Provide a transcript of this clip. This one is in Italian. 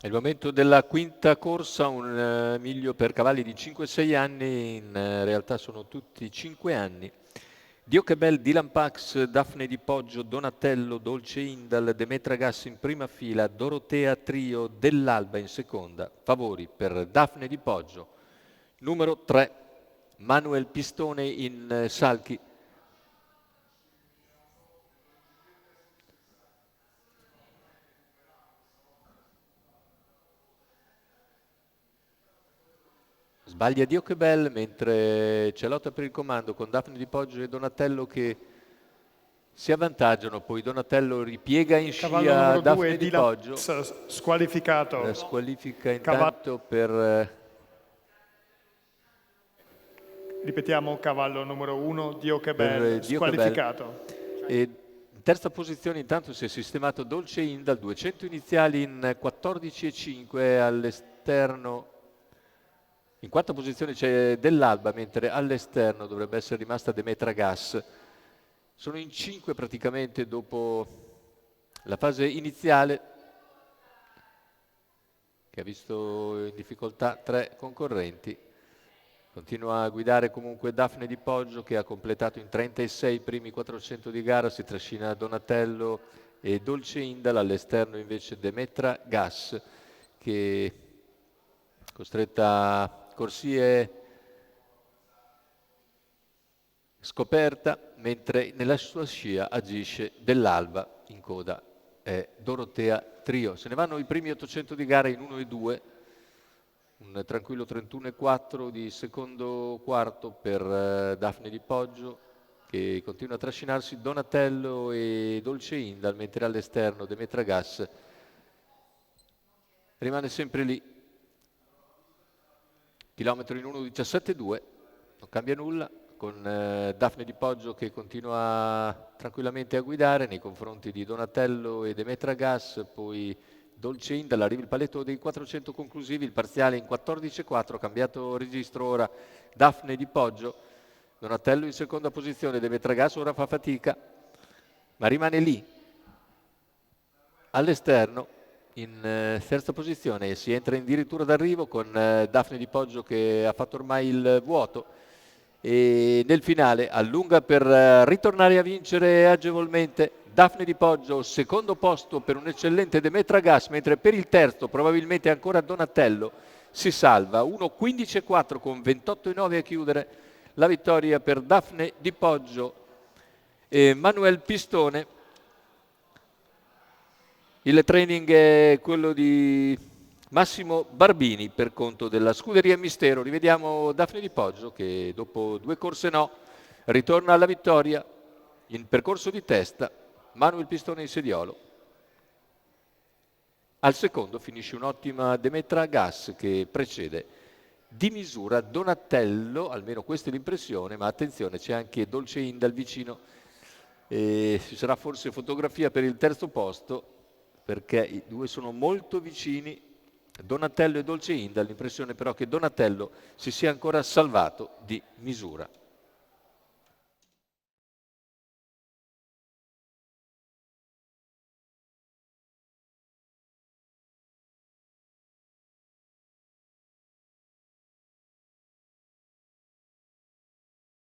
È il momento della quinta corsa, un miglio per cavalli di 5-6 anni, in realtà sono tutti 5 anni. Dio che bel, Dylan Pax, Daphne di Poggio, Donatello, Dolce Indal, Demetra Gas in prima fila, Dorotea Trio, Dell'Alba in seconda. Favori per Daphne di Poggio. Numero 3, Manuel Pistone in salchi. Sbaglia Dio che bel, mentre c'è lotta per il comando con Daphne di Poggio e Donatello che si avvantaggiano, poi Donatello ripiega in Cavallo scia numero 2, Daphne di Dylan Poggio. squalificato. La squalifica Cavallo. intanto per... Ripetiamo, cavallo numero 1, Dio che per bel, Dio che bel. squalificato. E in terza posizione intanto si è sistemato Dolce Indal, 200 iniziali in 14,5 all'esterno. In quarta posizione c'è Dell'Alba, mentre all'esterno dovrebbe essere rimasta Demetra Gas. Sono in 5 praticamente dopo la fase iniziale, che ha visto in difficoltà 3 concorrenti. Continua a guidare comunque Daphne di Poggio, che ha completato in 36 i primi 400 di gara, si trascina Donatello e Dolce Indal, all'esterno invece Demetra Gas, che costretta a corsie scoperta, mentre nella sua scia agisce Dell'Alba, in coda è Dorotea Trio. Se ne vanno i primi 800 di gara in 1 e 2, un tranquillo 31,4 di secondo quarto per Daphne di Poggio, che continua a trascinarsi Donatello e Dolce Indal, mentre all'esterno Demetra Gas rimane sempre lì. Chilometro in 1,17,2, non cambia nulla, con Daphne di Poggio che continua tranquillamente a guidare nei confronti di Donatello e Demetra Gas, poi Dolce Indal, arriva il paletto dei 400 conclusivi, il parziale in 14,4, cambiato registro ora Daphne di Poggio, Donatello in seconda posizione, Demetra Gas ora fa fatica, ma rimane lì, all'esterno, in terza posizione, e si entra addirittura d'arrivo con Daphne di Poggio che ha fatto ormai il vuoto e nel finale allunga per ritornare a vincere agevolmente Daphne di Poggio, secondo posto per un eccellente Demetra Gas, mentre per il terzo probabilmente ancora Donatello si salva, 1,15,4 con 28,9 a chiudere la vittoria per Daphne di Poggio e Manuel Pistone. Il training è quello di Massimo Barbini per conto della Scuderia Mistero. Rivediamo Daphne di Poggio che dopo 2 corse no ritorna alla vittoria in percorso di testa. Manuel Pistone in sediolo. Al secondo finisce un'ottima Demetra Gas che precede di misura Donatello, almeno questa è l'impressione, ma attenzione, c'è anche Dolce Indal vicino. E ci sarà forse fotografia per il terzo posto, perché i due sono molto vicini, Donatello e Dolce Indal. L'impressione però che Donatello si sia ancora salvato di misura.